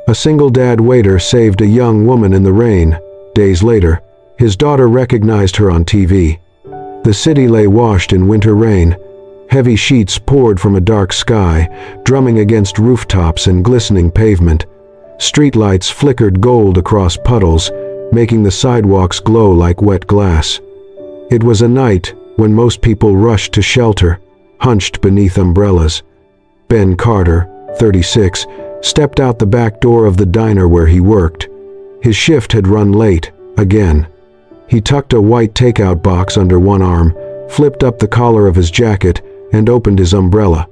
A single-dad waiter saved a young woman in the rain. Days later, his daughter recognized her on TV. The city lay washed in winter rain. Heavy sheets poured from a dark sky, drumming against rooftops and glistening pavement. Streetlights flickered gold across puddles, making the sidewalks glow like wet glass. It was a night when most people rushed to shelter, hunched beneath umbrellas. Ben Carter, 36, stepped out the back door of the diner where he worked. His shift had run late, again. He tucked a white takeout box under one arm, flipped up the collar of his jacket, and opened his umbrella.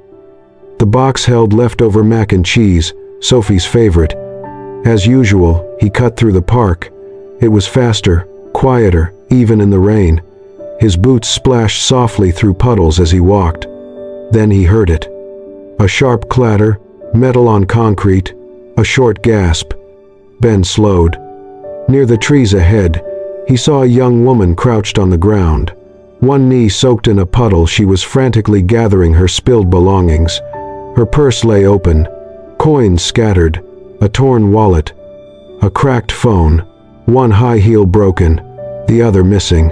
The box held leftover mac and cheese, Sophie's favorite. As usual, he cut through the park. It was faster, quieter, even in the rain. His boots splashed softly through puddles as he walked. Then he heard it. A sharp clatter, metal on concrete, a short gasp. Ben slowed. Near the trees ahead, he saw a young woman crouched on the ground. One knee soaked in a puddle, she was frantically gathering her spilled belongings. Her purse lay open, coins scattered, a torn wallet, a cracked phone, one high heel broken, the other missing.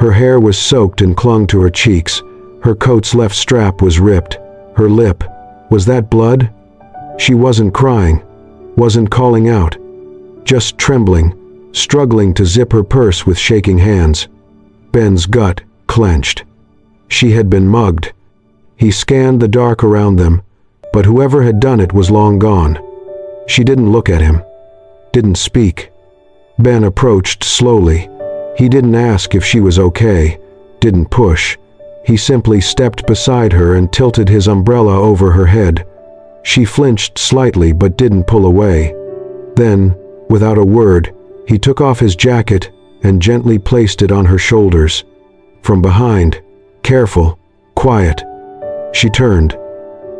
Her hair was soaked and clung to her cheeks. Her coat's left strap was ripped. Her lip. Was that blood? She wasn't crying, wasn't calling out, just trembling, struggling to zip her purse with shaking hands. Ben's gut clenched. She had been mugged. He scanned the dark around them, but whoever had done it was long gone. She didn't look at him, didn't speak. Ben approached slowly. He didn't ask if she was okay, didn't push. He simply stepped beside her and tilted his umbrella over her head. She flinched slightly but didn't pull away. Then, without a word, he took off his jacket and gently placed it on her shoulders. From behind, careful, quiet. She turned.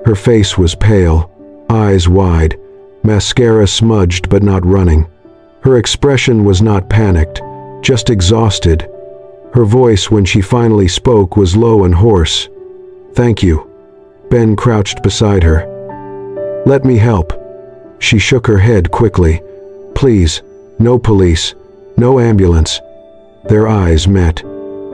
Her face was pale, eyes wide, mascara smudged but not running. Her expression was not panicked, just exhausted. Her voice when she finally spoke was low and hoarse. "Thank you." Ben crouched beside her. "Let me help." She shook her head quickly. "Please, no police, no ambulance." Their eyes met.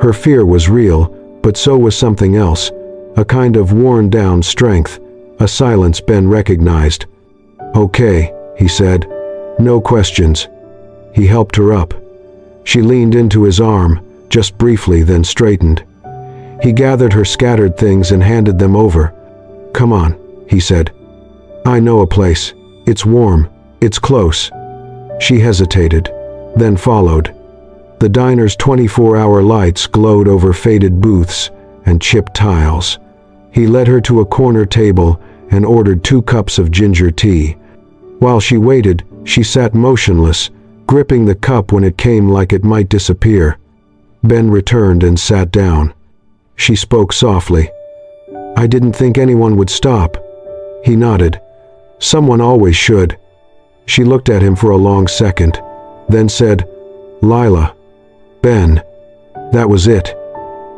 Her fear was real, but so was something else, a kind of worn-down strength, a silence Ben recognized. "Okay," he said. "No questions." He helped her up. She leaned into his arm, just briefly, then straightened. He gathered her scattered things and handed them over. "Come on," he said. "I know a place. It's warm. It's close." She hesitated, then followed. The diner's 24-hour lights glowed over faded booths and chipped tiles. He led her to a corner table and ordered 2 cups of ginger tea. While she waited, she sat motionless, gripping the cup when it came like it might disappear. Ben returned and sat down. She spoke softly. "I didn't think anyone would stop." He nodded. "Someone always should." She looked at him for a long second, then said, "Lila." "Ben." That was it.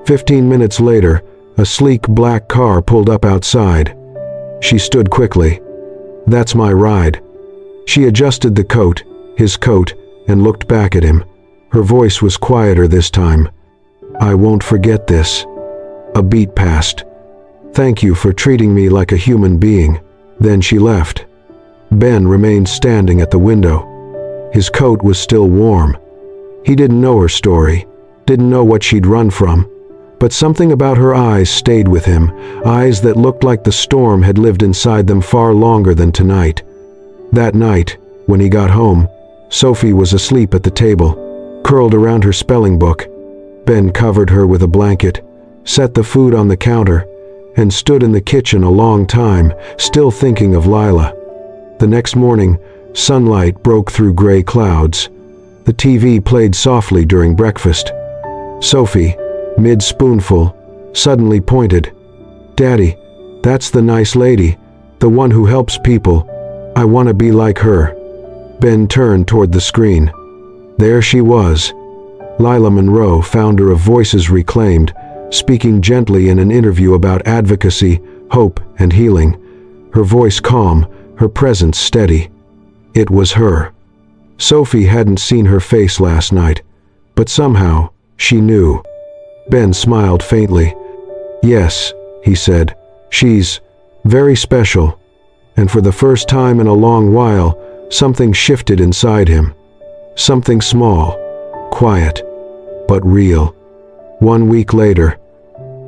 15 minutes later, a sleek black car pulled up outside. She stood quickly. "That's my ride." She adjusted the coat, his coat, and looked back at him. Her voice was quieter this time. "I won't forget this." A beat passed. "Thank you for treating me like a human being." Then she left. Ben remained standing at the window. His coat was still warm. He didn't know her story, didn't know what she'd run from, but something about her eyes stayed with him, eyes that looked like the storm had lived inside them far longer than tonight. That night, when he got home, Sophie was asleep at the table, curled around her spelling book. Ben covered her with a blanket, set the food on the counter, and stood in the kitchen a long time, still thinking of Lila. The next morning, sunlight broke through gray clouds. The TV played softly during breakfast. Sophie, mid-spoonful, suddenly pointed. "Daddy, that's the nice lady, the one who helps people. I want to be like her." Ben turned toward the screen. There she was, Lila Monroe, founder of Voices Reclaimed, speaking gently in an interview about advocacy, hope, and healing. Her voice calm, her presence steady. It was her. Sophie hadn't seen her face last night, but somehow, she knew. Ben smiled faintly. "Yes," he said, "she's very special." And for the first time in a long while, something shifted inside him. Something small, quiet, but real. 1 week later,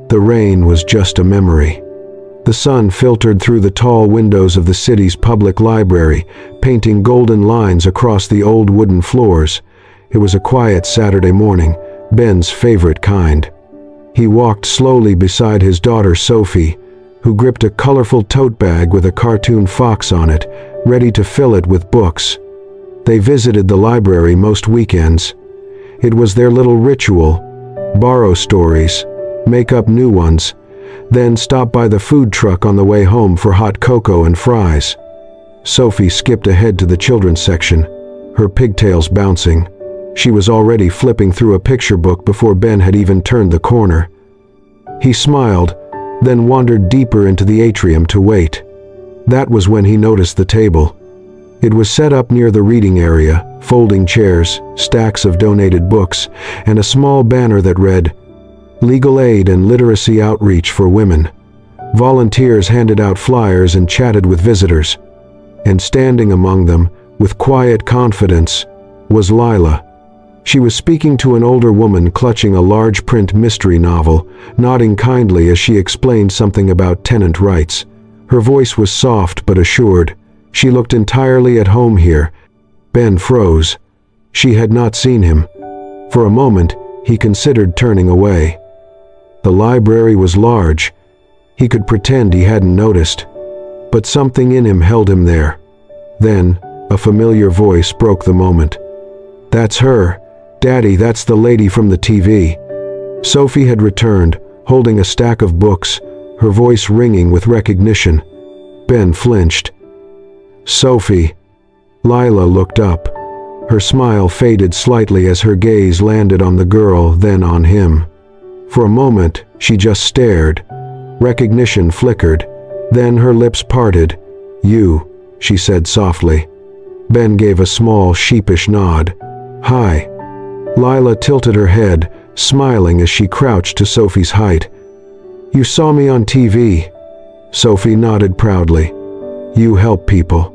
the rain was just a memory. The sun filtered through the tall windows of the city's public library, painting golden lines across the old wooden floors. It was a quiet Saturday morning, Ben's favorite kind. He walked slowly beside his daughter Sophie, who gripped a colorful tote bag with a cartoon fox on it, ready to fill it with books. They visited the library most weekends. It was their little ritual: borrow stories, make up new ones, then stop by the food truck on the way home for hot cocoa and fries. Sophie skipped ahead to the children's section, her pigtails bouncing. She was already flipping through a picture book before Ben had even turned the corner. He smiled, then wandered deeper into the atrium to wait. That was when he noticed the table. It was set up near the reading area, folding chairs, stacks of donated books, and a small banner that read, "Legal Aid and Literacy Outreach for Women." Volunteers handed out flyers and chatted with visitors. And standing among them, with quiet confidence, was Lila. She was speaking to an older woman clutching a large print mystery novel, nodding kindly as she explained something about tenant rights. Her voice was soft but assured. She looked entirely at home here. Ben froze. She had not seen him. For a moment, he considered turning away. The library was large. He could pretend he hadn't noticed. But something in him held him there. Then, a familiar voice broke the moment. "That's her. Daddy, that's the lady from the TV." Sophie had returned, holding a stack of books, her voice ringing with recognition. Ben flinched. "Sophie." Lila looked up. Her smile faded slightly as her gaze landed on the girl, then on him. For a moment, she just stared. Recognition flickered. Then her lips parted. "You," she said softly. Ben gave a small, sheepish nod. "Hi." Lila tilted her head, smiling as she crouched to Sophie's height. "You saw me on TV." Sophie nodded proudly. "You help people.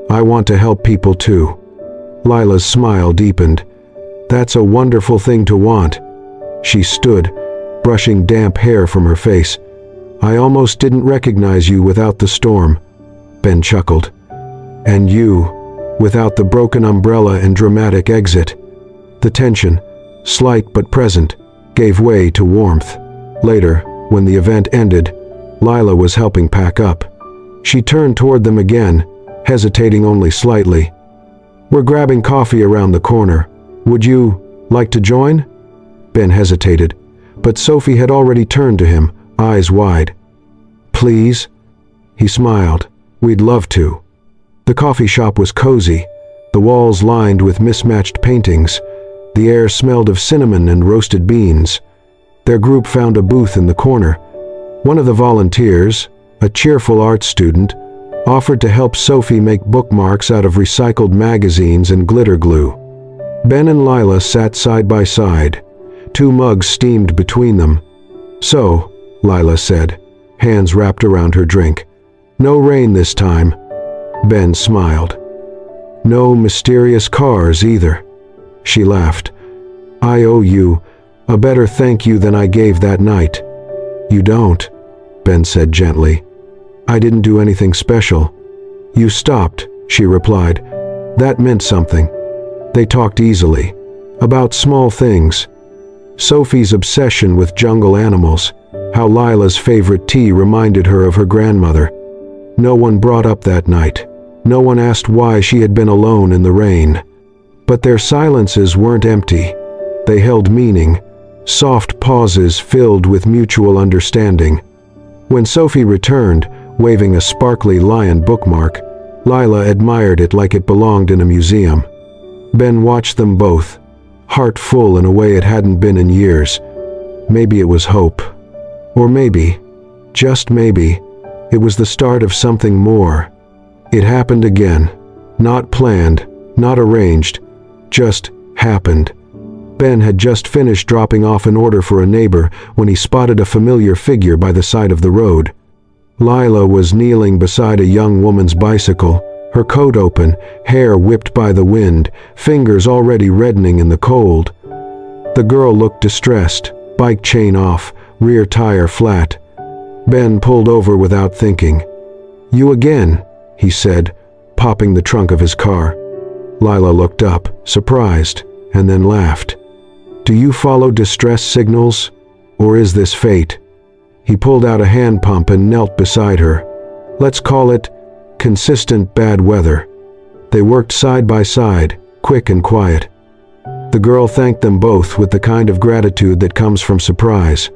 I want to help people too." Lila's smile deepened. "That's a wonderful thing to want." She stood, brushing damp hair from her face. "I almost didn't recognize you without the storm." Ben chuckled. "And you, without the broken umbrella and dramatic exit." The tension, slight but present, gave way to warmth. Later, when the event ended, Lila was helping pack up. She turned toward them again, hesitating only slightly. "We're grabbing coffee around the corner. Would you like to join?" Ben hesitated, but Sophie had already turned to him, eyes wide. "Please?" He smiled. "We'd love to." The coffee shop was cozy, the walls lined with mismatched paintings. The air smelled of cinnamon and roasted beans. Their group found a booth in the corner. One of the volunteers, a cheerful art student, offered to help Sophie make bookmarks out of recycled magazines and glitter glue. Ben and Lila sat side by side. 2 mugs steamed between them. "So," Lila said, hands wrapped around her drink. "No rain this time." Ben smiled. "No mysterious cars either." She laughed. "I owe you a better thank you than I gave that night." "You don't," Ben said gently. "I didn't do anything special." "You stopped," she replied. That meant something. They talked easily, about small things. Sophie's obsession with jungle animals, how Lila's favorite tea reminded her of her grandmother. No one brought up that night. No one asked why she had been alone in the rain. But their silences weren't empty. They held meaning, soft pauses filled with mutual understanding. When Sophie returned, waving a sparkly lion bookmark, Lila admired it like it belonged in a museum. Ben watched them both, heart full in a way it hadn't been in years. Maybe it was hope. Or maybe, just maybe, it was the start of something more. It happened again. Not planned, not arranged, just happened. Ben had just finished dropping off an order for a neighbor when he spotted a familiar figure by the side of the road. Lila was kneeling beside a young woman's bicycle, her coat open, hair whipped by the wind, fingers already reddening in the cold. The girl looked distressed, bike chain off, rear tire flat. Ben pulled over without thinking. "You again," he said, popping the trunk of his car. Lila looked up, surprised, and then laughed. "Do you follow distress signals, or is this fate?" He pulled out a hand pump and knelt beside her. "Let's call it consistent bad weather." They worked side by side, quick and quiet. The girl thanked them both with the kind of gratitude that comes from surprise.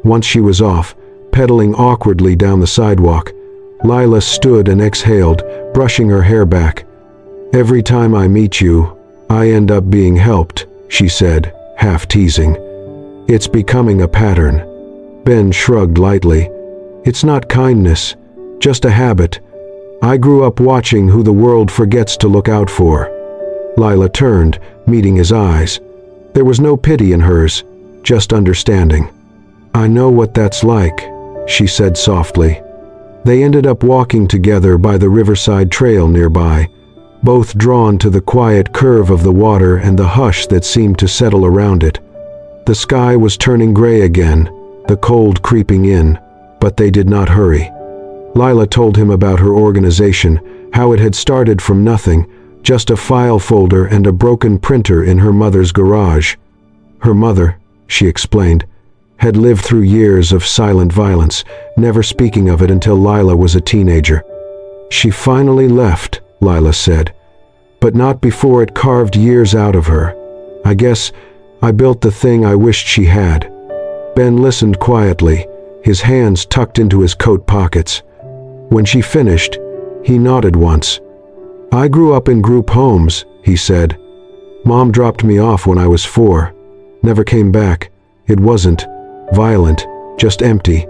Once she was off, pedaling awkwardly down the sidewalk, Lila stood and exhaled, brushing her hair back. "Every time I meet you, I end up being helped," she said, half teasing. "It's becoming a pattern." Ben shrugged lightly. "It's not kindness, just a habit. I grew up watching who the world forgets to look out for." Lila turned, meeting his eyes. There was no pity in hers, just understanding. "I know what that's like," she said softly. They ended up walking together by the riverside trail nearby, both drawn to the quiet curve of the water and the hush that seemed to settle around it. The sky was turning gray again, the cold creeping in, but they did not hurry. Lila told him about her organization, how it had started from nothing, just a file folder and a broken printer in her mother's garage. Her mother, she explained, had lived through years of silent violence, never speaking of it until Lila was a teenager. "She finally left," Lila said, "but not before it carved years out of her. I guess I built the thing I wished she had." Ben listened quietly, his hands tucked into his coat pockets. When she finished, he nodded once. "I grew up in group homes," he said. "Mom dropped me off when I was 4. Never came back. It wasn't violent, just empty.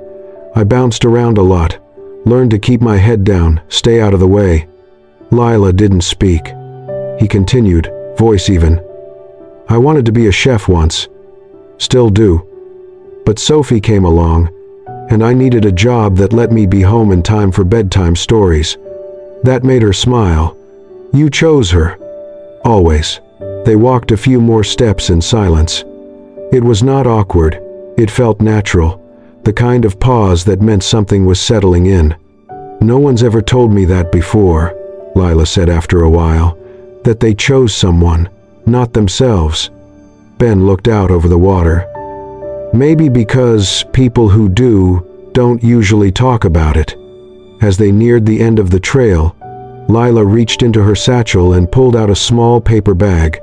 I bounced around a lot, learned to keep my head down, stay out of the way." Lila didn't speak. He continued, voice even. "I wanted to be a chef once. Still do. But Sophie came along, and I needed a job that let me be home in time for bedtime stories. That made her smile. You chose her. Always." They walked a few more steps in silence. It was not awkward. It felt natural, the kind of pause that meant something was settling in. "No one's ever told me that before," Lila said after a while, "that they chose someone, not themselves." Ben looked out over the water. "Maybe because people who do don't usually talk about it." As they neared the end of the trail, Lila reached into her satchel and pulled out a small paper bag.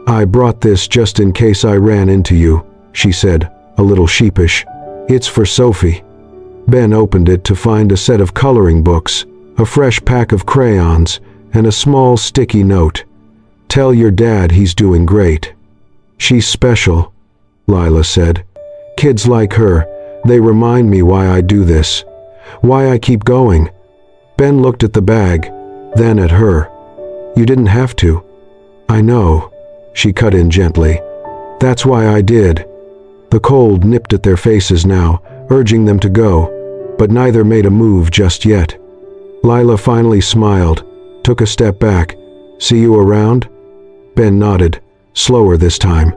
"I brought this just in case I ran into you," she said, a little sheepish. "It's for Sophie." Ben opened it to find a set of coloring books, a fresh pack of crayons, and a small sticky note. "Tell your dad he's doing great." "She's special," Lila said. "Kids like her, they remind me why I do this, why I keep going." Ben looked at the bag, then at her. "You didn't have to." "I know," she cut in gently. "That's why I did." The cold nipped at their faces now, urging them to go, but neither made a move just yet. Lila finally smiled, took a step back. "See you around?" Ben nodded, slower this time.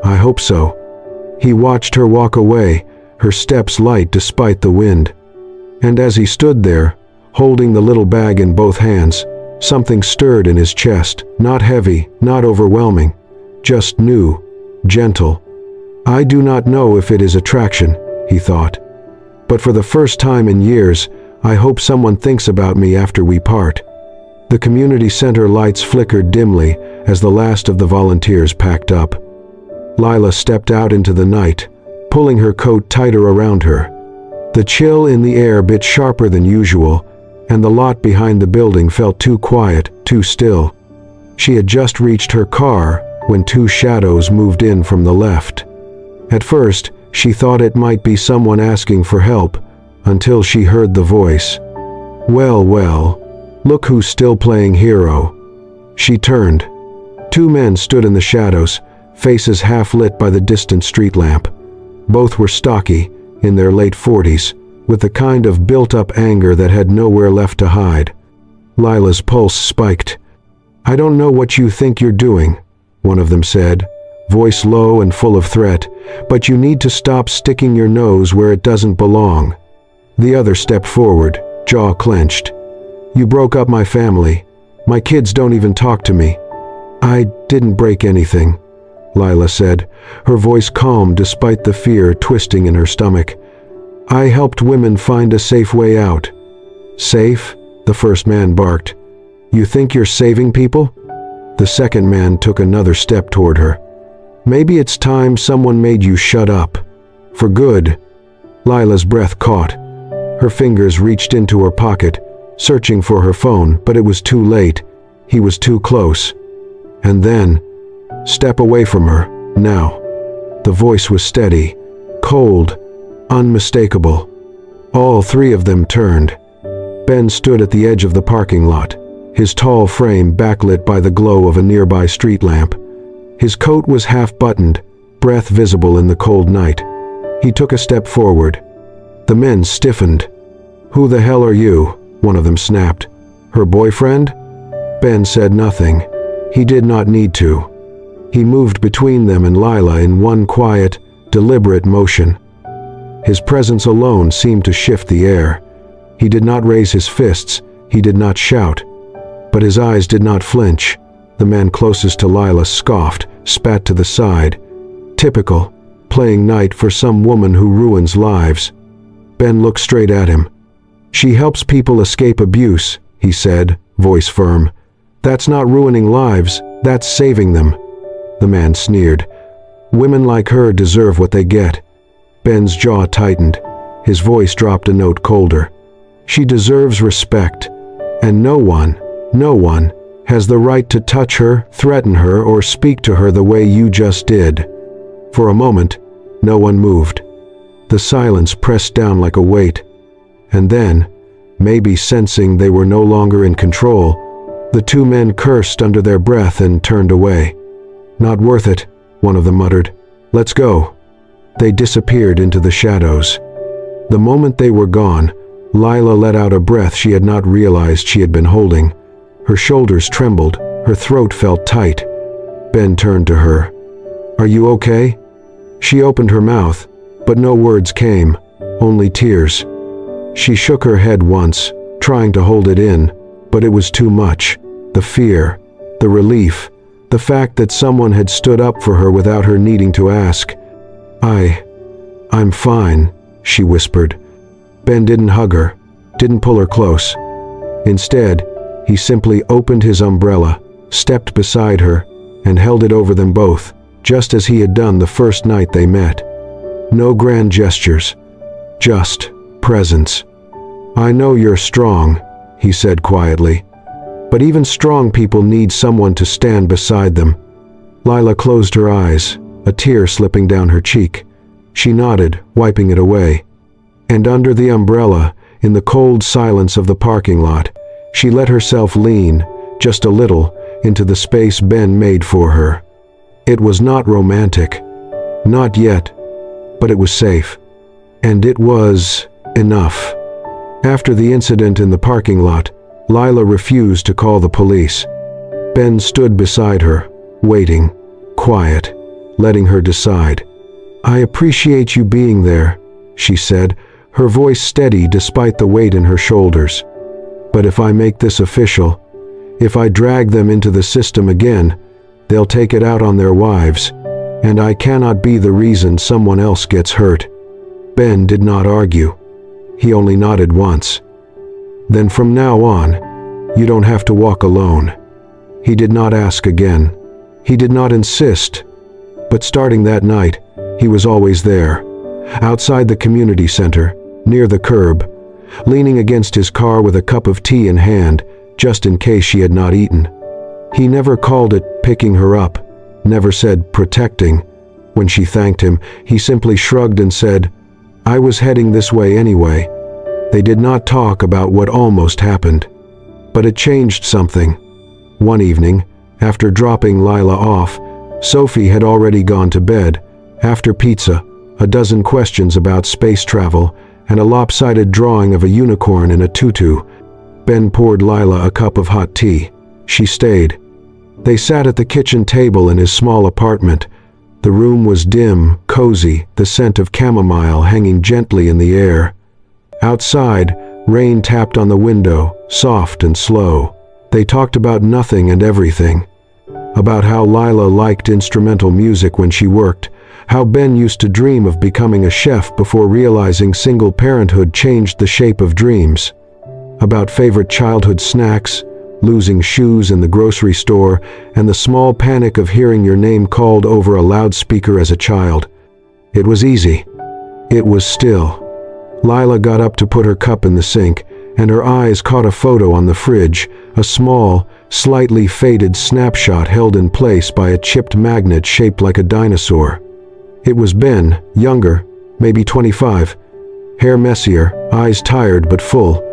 "I hope so." He watched her walk away, her steps light despite the wind. And as he stood there, holding the little bag in both hands, something stirred in his chest, not heavy, not overwhelming, just new, gentle. "I do not know if it is attraction," he thought. "But for the first time in years, I hope someone thinks about me after we part." The community center lights flickered dimly as the last of the volunteers packed up. Lila stepped out into the night, pulling her coat tighter around her. The chill in the air bit sharper than usual, and the lot behind the building felt too quiet, too still. She had just reached her car when 2 shadows moved in from the left. At first, she thought it might be someone asking for help, until she heard the voice. Well, look who's still playing hero," She turned. Two men stood in the shadows, faces half lit by the distant street lamp. Both were stocky, in their late 40s, with the kind of built-up anger that had nowhere left to hide. Lila's pulse spiked. "I don't know what you think you're doing," one of them said, voice low and full of threat, "but you need to stop sticking your nose where it doesn't belong." The other stepped forward, jaw clenched. "You broke up my family. My kids don't even talk to me." "I didn't break anything," Lila said, her voice calm despite the fear twisting in her stomach. "I helped women find a safe way out." "Safe?" the first man barked. "You think you're saving people?" The second man took another step toward her. "Maybe it's time someone made you shut up. For good." Lila's breath caught. Her fingers reached into her pocket, searching for her phone, but it was too late. He was too close. And then, "Step away from her, now." The voice was steady, cold, unmistakable. All three of them turned. Ben stood at the edge of the parking lot, his tall frame backlit by the glow of a nearby street lamp. His coat was half-buttoned, breath visible in the cold night. He took a step forward. The men stiffened. "Who the hell are you?" one of them snapped. "Her boyfriend?" Ben said nothing. He did not need to. He moved between them and Lila in one quiet, deliberate motion. His presence alone seemed to shift the air. He did not raise his fists, he did not shout. But his eyes did not flinch. The man closest to Lila scoffed, spat to the side. Typical, playing night for some woman who ruins lives. Ben looked straight at him. "She helps people escape abuse," he said, voice firm. "That's not ruining lives, that's saving them." The man sneered. "Women like her deserve what they get." Ben's jaw tightened. His voice dropped a note colder. "She deserves respect, and no one, has the right to touch her, threaten her, or speak to her the way you just did." For a moment, no one moved. The silence pressed down like a weight. And then, maybe sensing they were no longer in control, the two men cursed under their breath and turned away. "Not worth it," one of them muttered. "Let's go." They disappeared into the shadows. The moment they were gone, Lila let out a breath she had not realized she had been holding. Her shoulders trembled, her throat felt tight. Ben turned to her. "Are you okay?" She opened her mouth, but no words came, only tears. She shook her head once, trying to hold it in, but it was too much. The fear, the relief, the fact that someone had stood up for her without her needing to ask. I'm fine," she whispered. Ben didn't hug her, didn't pull her close. Instead, he simply opened his umbrella, stepped beside her, and held it over them both, just as he had done the first night they met. No grand gestures, just presence. "I know you're strong," he said quietly, "but even strong people need someone to stand beside them." Lila closed her eyes, a tear slipping down her cheek. She nodded, wiping it away. And under the umbrella, in the cold silence of the parking lot, she let herself lean, just a little, into the space Ben made for her. It was not romantic. Not yet. But it was safe. And it was enough. After the incident in the parking lot, Lila refused to call the police. Ben stood beside her, waiting, quiet, letting her decide. "I appreciate you being there," she said, her voice steady despite the weight in her shoulders. "But if I make this official, if I drag them into the system again, they'll take it out on their wives, and I cannot be the reason someone else gets hurt." Ben did not argue. He only nodded once. "Then from now on, you don't have to walk alone." He did not ask again. He did not insist. But starting that night, he was always there, outside the community center, near the curb, leaning against his car with a cup of tea in hand, just in case she had not eaten. He never called it picking her up, never said protecting. When she thanked him, he simply shrugged and said, "I was heading this way anyway." They did not talk about what almost happened. But it changed something. One evening, after dropping Lila off, Sophie had already gone to bed. After pizza, a dozen questions about space travel, and a lopsided drawing of a unicorn in a tutu, Ben poured Lila a cup of hot tea. She stayed. They sat at the kitchen table in his small apartment. The room was dim, cozy, the scent of chamomile hanging gently in the air. Outside, rain tapped on the window, soft and slow. They talked about nothing and everything. About how Lila liked instrumental music when she worked, how Ben used to dream of becoming a chef before realizing single parenthood changed the shape of dreams. About favorite childhood snacks, losing shoes in the grocery store, and the small panic of hearing your name called over a loudspeaker as a child. It was easy. It was still. Lila got up to put her cup in the sink, and her eyes caught a photo on the fridge, a small, slightly faded snapshot held in place by a chipped magnet shaped like a dinosaur. It was Ben, younger, maybe 25. Hair messier, eyes tired but full.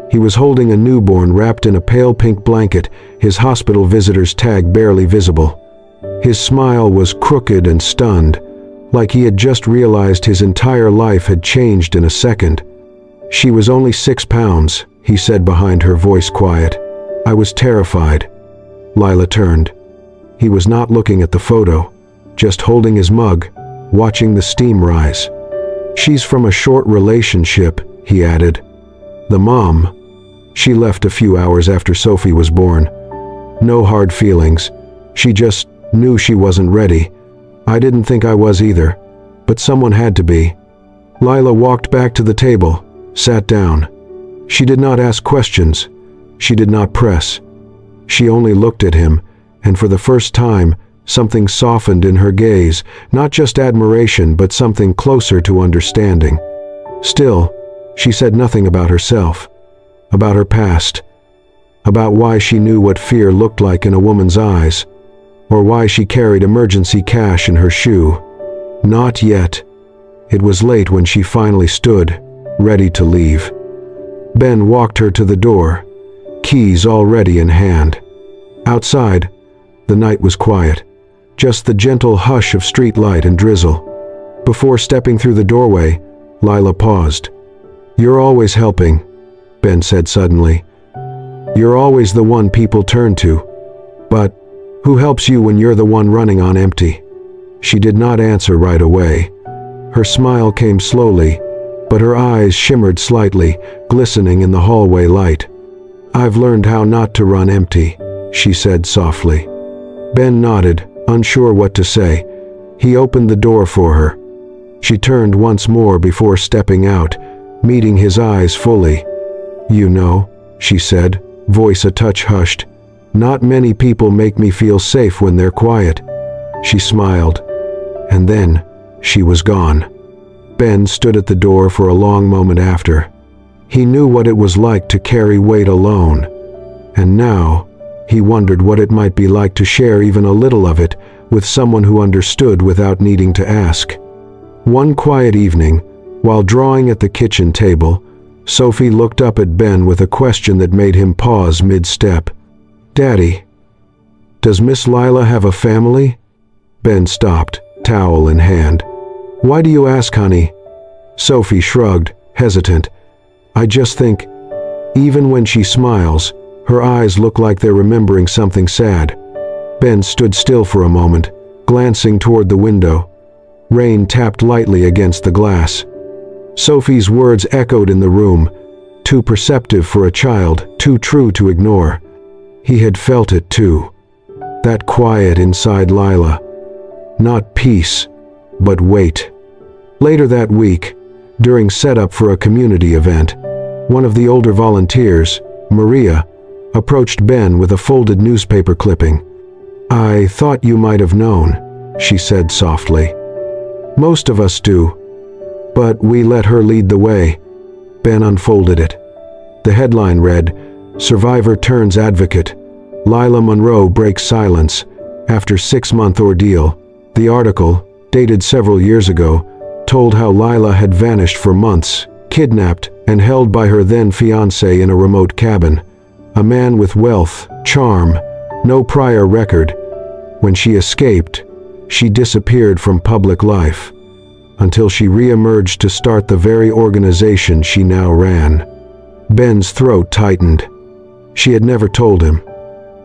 He was holding a newborn wrapped in a pale pink blanket, his hospital visitor's tag barely visible. His smile was crooked and stunned, like he had just realized his entire life had changed in a second. "She was only 6 pounds, he said behind her, voice quiet. "I was terrified." Lila turned. He was not looking at the photo, just holding his mug, watching the steam rise. "She's from a short relationship," he added. "The mom, she left a few hours after Sophie was born. No hard feelings. She just knew she wasn't ready. I didn't think I was either, but someone had to be." Lila walked back to the table, sat down. She did not ask questions. She did not press. She only looked at him, and for the first time, something softened in her gaze, not just admiration, but something closer to understanding. Still, she said nothing about herself, about her past, about why she knew what fear looked like in a woman's eyes, or why she carried emergency cash in her shoe. Not yet. It was late when she finally stood, ready to leave. Ben walked her to the door, keys already in hand. Outside, the night was quiet, just the gentle hush of street light and drizzle. Before stepping through the doorway, Lila paused. "You're always helping," Ben said suddenly. "You're always the one people turn to. But who helps you when you're the one running on empty?" She did not answer right away. Her smile came slowly, but her eyes shimmered slightly, glistening in the hallway light. "I've learned how not to run empty," she said softly. Ben nodded, unsure what to say. He opened the door for her. She turned once more before stepping out, meeting his eyes fully. "You know," she said, voice a touch hushed, "not many people make me feel safe when they're quiet." She smiled, and then she was gone. Ben stood at the door for a long moment after. He knew what it was like to carry weight alone, and now he wondered what it might be like to share even a little of it with someone who understood without needing to ask. One quiet evening, while drawing at the kitchen table, Sophie looked up at Ben with a question that made him pause mid-step. "Daddy, does Miss Lila have a family?" Ben stopped, towel in hand. "Why do you ask, honey?" Sophie shrugged, hesitant. "I just think, even when she smiles, her eyes look like they're remembering something sad." Ben stood still for a moment, glancing toward the window. Rain tapped lightly against the glass. Sophie's words echoed in the room, too perceptive for a child, too true to ignore. He had felt it too. That quiet inside Lila. Not peace, but weight. Later that week, during setup for a community event, one of the older volunteers, Maria, approached Ben with a folded newspaper clipping. "I thought you might have known," she said softly. "Most of us do, but we let her lead the way." Ben unfolded it. The headline read, "Survivor turns advocate. Lila Monroe breaks silence after 6-month ordeal." The article, dated several years ago, told how Lila had vanished for months, kidnapped and held by her then fiancé in a remote cabin. A man with wealth, charm, no prior record. When she escaped, she disappeared from public life, until she re-emerged to start the very organization she now ran. Ben's throat tightened. She had never told him.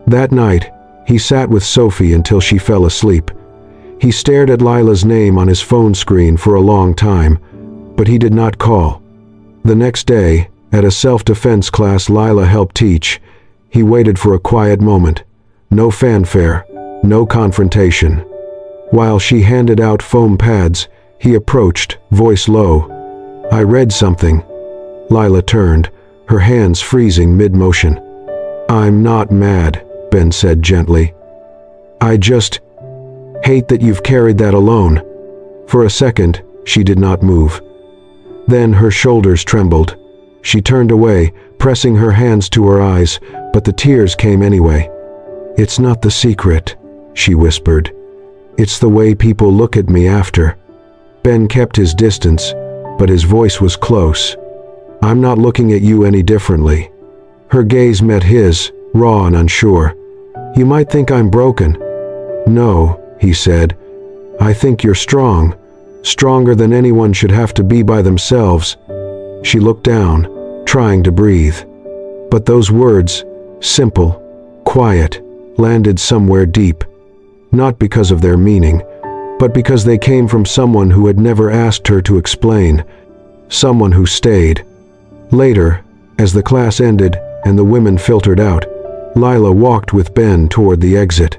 That night, he sat with Sophie until she fell asleep. He stared at Lila's name on his phone screen for a long time, but he did not call. The next day, at a self-defense class Lila helped teach, he waited for a quiet moment. No fanfare, no confrontation. While she handed out foam pads, he approached, voice low. "I read something." Lila turned, her hands freezing mid-motion. "I'm not mad," Ben said gently. "I just hate that you've carried that alone." For a second, she did not move. Then her shoulders trembled. She turned away, pressing her hands to her eyes, but the tears came anyway. "It's not the secret," she whispered. "It's the way people look at me after." Ben kept his distance, but his voice was close. "I'm not looking at you any differently." Her gaze met his, raw and unsure. "You might think I'm broken." "No," he said. "I think you're strong. Stronger than anyone should have to be by themselves." She looked down, trying to breathe. But those words, simple, quiet, landed somewhere deep. Not because of their meaning, but because they came from someone who had never asked her to explain. Someone who stayed. Later, as the class ended and the women filtered out, Lila walked with Ben toward the exit.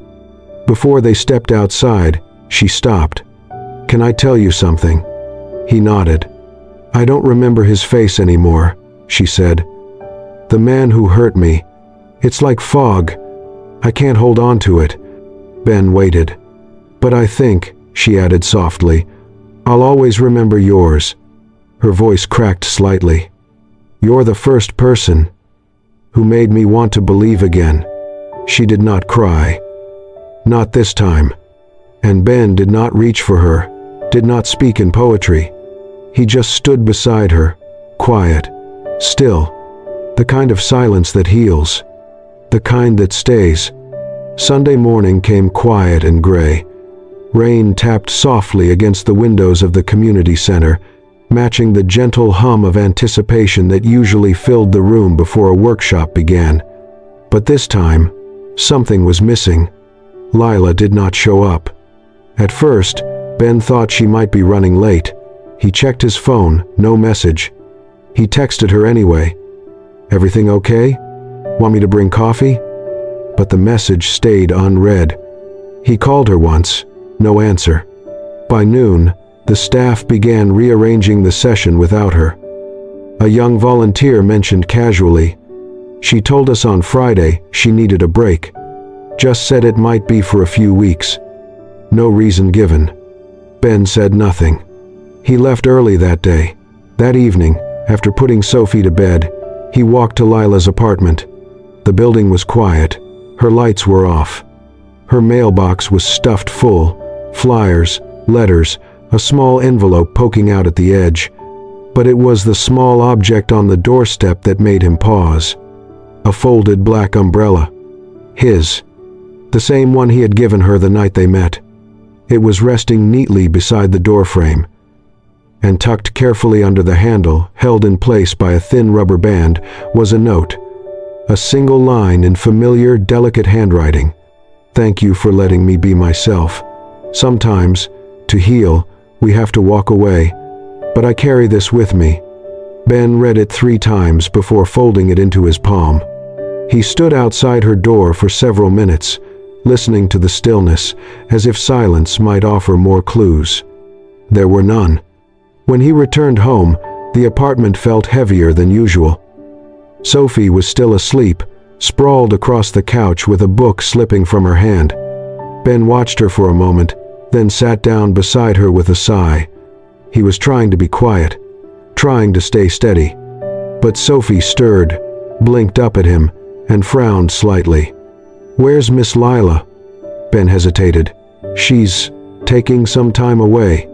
Before they stepped outside, she stopped. "Can I tell you something?" He nodded. "I don't remember his face anymore," she said. "The man who hurt me. It's like fog. I can't hold on to it." Ben waited. "But I think," she added softly, "I'll always remember yours." Her voice cracked slightly. "You're the first person who made me want to believe again." She did not cry. Not this time. And Ben did not reach for her, did not speak in poetry. He just stood beside her, quiet, still, the kind of silence that heals, the kind that stays. Sunday morning came quiet and gray. Rain tapped softly against the windows of the community center, matching the gentle hum of anticipation that usually filled the room before a workshop began. But this time, something was missing. Lila did not show up. At first, Ben thought she might be running late. He checked his phone, no message. He texted her anyway. "Everything okay? Want me to bring coffee?" But the message stayed unread. He called her once, no answer. By noon, the staff began rearranging the session without her. A young volunteer mentioned casually, "She told us on Friday she needed a break. Just said it might be for a few weeks." No reason given. Ben said nothing. He left early that day. That evening, after putting Sophie to bed, he walked to Lila's apartment. The building was quiet. Her lights were off. Her mailbox was stuffed full, flyers, letters, a small envelope poking out at the edge. But it was the small object on the doorstep that made him pause. A folded black umbrella. His. The same one he had given her the night they met. It was resting neatly beside the doorframe, and tucked carefully under the handle, held in place by a thin rubber band, was a note. A single line in familiar, delicate handwriting. "Thank you for letting me be myself. Sometimes, to heal, we have to walk away, but I carry this with me." Ben read it 3 times before folding it into his palm. He stood outside her door for several minutes, listening to the stillness, as if silence might offer more clues. There were none. When he returned home, the apartment felt heavier than usual. Sophie was still asleep, sprawled across the couch with a book slipping from her hand. Ben watched her for a moment, then sat down beside her with a sigh. He was trying to be quiet, trying to stay steady. But Sophie stirred, blinked up at him, and frowned slightly. "Where's Miss Lila?" Ben hesitated. "She's taking some time away."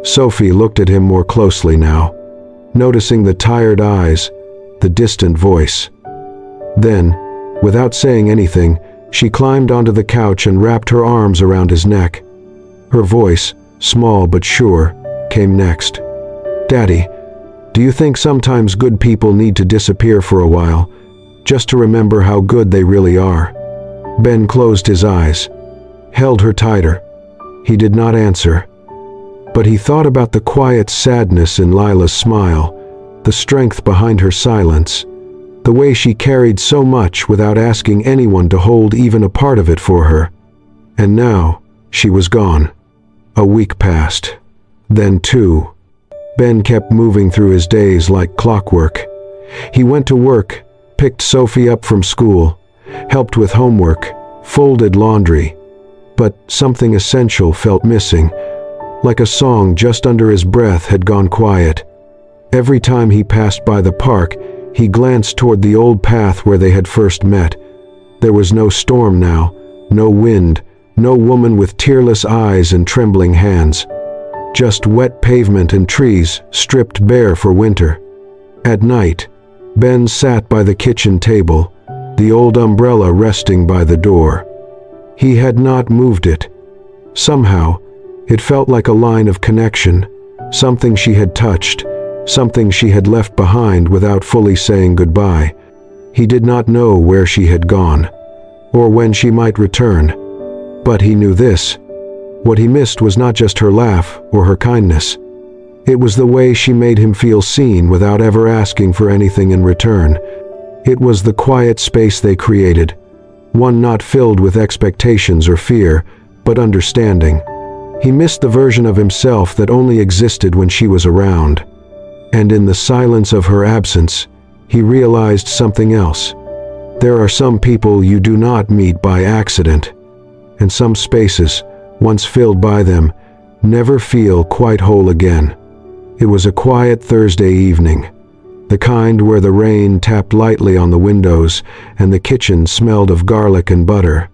Sophie looked at him more closely now, noticing the tired eyes, the distant voice. Then, without saying anything, She climbed onto the couch and wrapped her arms around his neck. Her voice, small but sure, came next. "Daddy, do you think sometimes good people need to disappear for a while, just to remember how good they really are?" Ben closed his eyes, held her tighter. He did not answer. But he thought about the quiet sadness in Lila's smile, the strength behind her silence, the way she carried so much without asking anyone to hold even a part of it for her. And now, she was gone. A week passed. Then two. Ben kept moving through his days like clockwork. He went to work, picked Sophie up from school, helped with homework, folded laundry. But something essential felt missing, like a song just under his breath had gone quiet. Every time he passed by the park, he glanced toward the old path where they had first met. There was no storm now, no wind, no woman with tearless eyes and trembling hands. Just wet pavement and trees stripped bare for winter. At night, Ben sat by the kitchen table, the old umbrella resting by the door. He had not moved it. Somehow, it felt like a line of connection, something she had touched, something she had left behind without fully saying goodbye. He did not know where she had gone, or when she might return. But he knew this. What he missed was not just her laugh or her kindness. It was the way she made him feel seen without ever asking for anything in return. It was the quiet space they created, one not filled with expectations or fear, but understanding. He missed the version of himself that only existed when she was around. And in the silence of her absence, he realized something else. There are some people you do not meet by accident, and some spaces, once filled by them, never feel quite whole again. It was a quiet Thursday evening, the kind where the rain tapped lightly on the windows and the kitchen smelled of garlic and butter.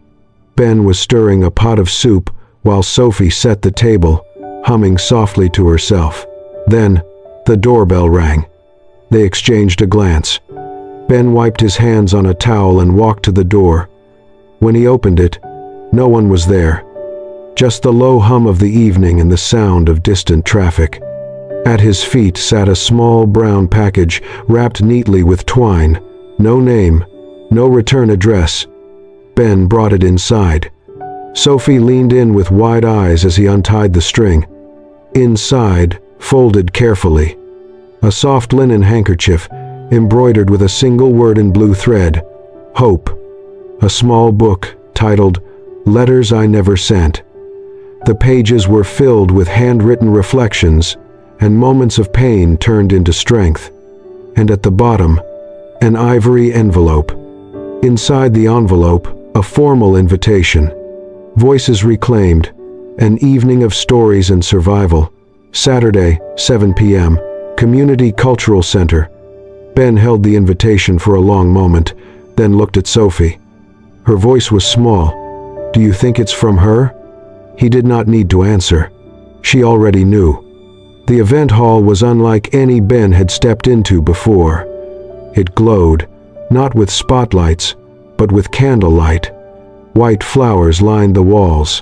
Ben was stirring a pot of soup while Sophie set the table, humming softly to herself. Then, the doorbell rang. They exchanged a glance. Ben wiped his hands on a towel and walked to the door. When he opened it, no one was there. Just the low hum of the evening and the sound of distant traffic. At his feet sat a small brown package wrapped neatly with twine. No name, no return address. Ben brought it inside. Sophie leaned in with wide eyes as he untied the string. Inside, folded carefully, a soft linen handkerchief embroidered with a single word in blue thread, Hope. A small book titled Letters I Never Sent. The pages were filled with handwritten reflections and moments of pain turned into strength. And at the bottom, an ivory envelope. Inside the envelope, a formal invitation. Voices reclaimed, an evening of stories and survival. Saturday, 7 p.m., Community Cultural Center. Ben held the invitation for a long moment, then looked at Sophie. Her voice was small. "Do you think it's from her?" He did not need to answer. She already knew. The event hall was unlike any Ben had stepped into before. It glowed, not with spotlights, but with candlelight. White flowers lined the walls.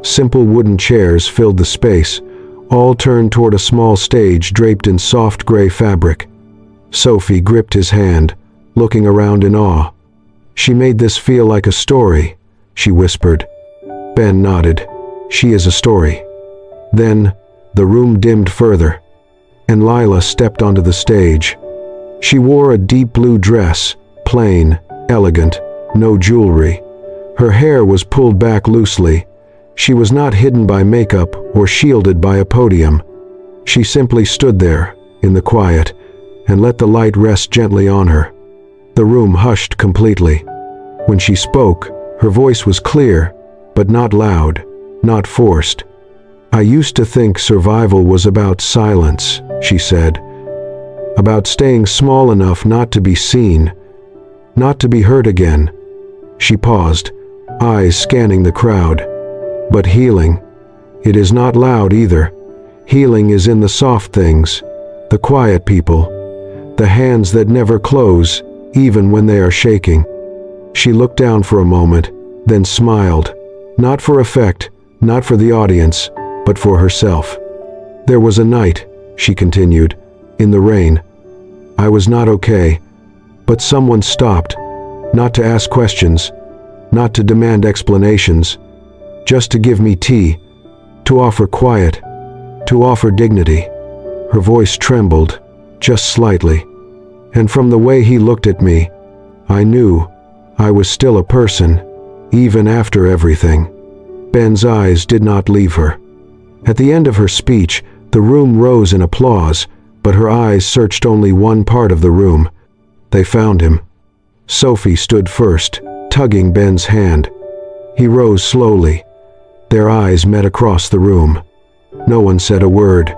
Simple wooden chairs filled the space, all turned toward a small stage draped in soft gray fabric. Sophie gripped his hand, looking around in awe. "She made this feel like a story," she whispered. Ben nodded. "She is a story." Then, the room dimmed further, and Lila stepped onto the stage. She wore a deep blue dress, plain, elegant, no jewelry. Her hair was pulled back loosely. She was not hidden by makeup or shielded by a podium. She simply stood there, in the quiet, and let the light rest gently on her. The room hushed completely. When she spoke, her voice was clear, but not loud, not forced. "I used to think survival was about silence," she said. "About staying small enough not to be seen, not to be heard again." She paused, eyes scanning the crowd. "But healing, it is not loud either. Healing is in the soft things, the quiet people, the hands that never close, even when they are shaking." She looked down for a moment, then smiled. Not for effect, not for the audience, but for herself. "There was a night," she continued, "in the rain. I was not okay, but someone stopped, not to ask questions, not to demand explanations, just to give me tea, to offer quiet, to offer dignity." Her voice trembled, just slightly, and from the way he looked at me, I knew I was still a person, even after everything. Ben's eyes did not leave her. At the end of her speech, the room rose in applause, but her eyes searched only one part of the room. They found him. Sophie stood first, tugging Ben's hand. He rose slowly. Their eyes met across the room. No one said a word,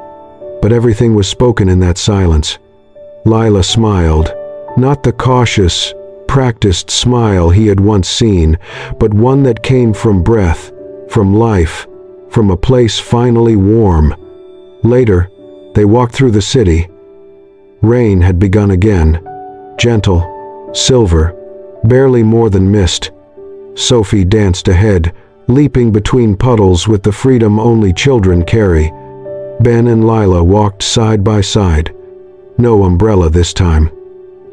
but everything was spoken in that silence. Lila smiled, not the cautious, practiced smile he had once seen, but one that came from breath, from life, from a place finally warm. Later, they walked through the city. Rain had begun again, gentle, silver, barely more than mist. Sophie danced ahead, leaping between puddles with the freedom only children carry. Ben and Lila walked side by side. No umbrella this time.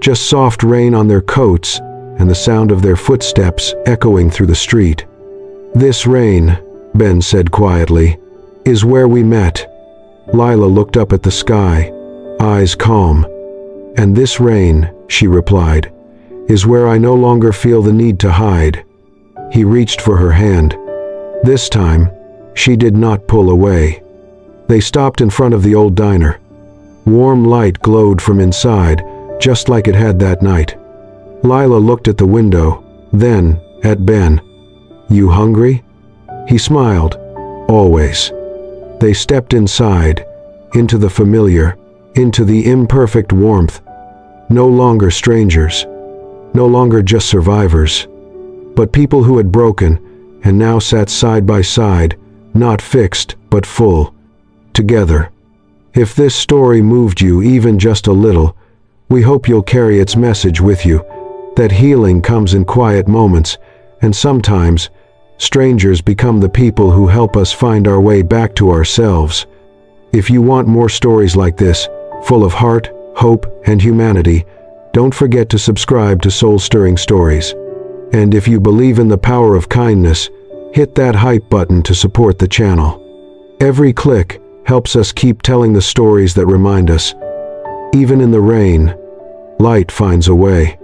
Just soft rain on their coats and the sound of their footsteps echoing through the street. "This rain," Ben said quietly, "is where we met." Lila looked up at the sky, eyes calm. "And this rain," she replied, "is where I no longer feel the need to hide." He reached for her hand. This time, she did not pull away. They stopped in front of the old diner. Warm light glowed from inside, just like it had that night. Lila looked at the window, then at Ben. "You hungry?" He smiled. "Always." They stepped inside, into the familiar, into the imperfect warmth. No longer strangers, no longer just survivors, but people who had broken and now sat side by side, not fixed but full, together. If this story moved you even just a little, we hope you'll carry its message with you, that healing comes in quiet moments, and sometimes, strangers become the people who help us find our way back to ourselves. If you want more stories like this, full of heart, hope, and humanity, don't forget to subscribe to Soul Stirring Stories. And if you believe in the power of kindness, hit that hype button to support the channel. Every click helps us keep telling the stories that remind us, even in the rain, light finds a way.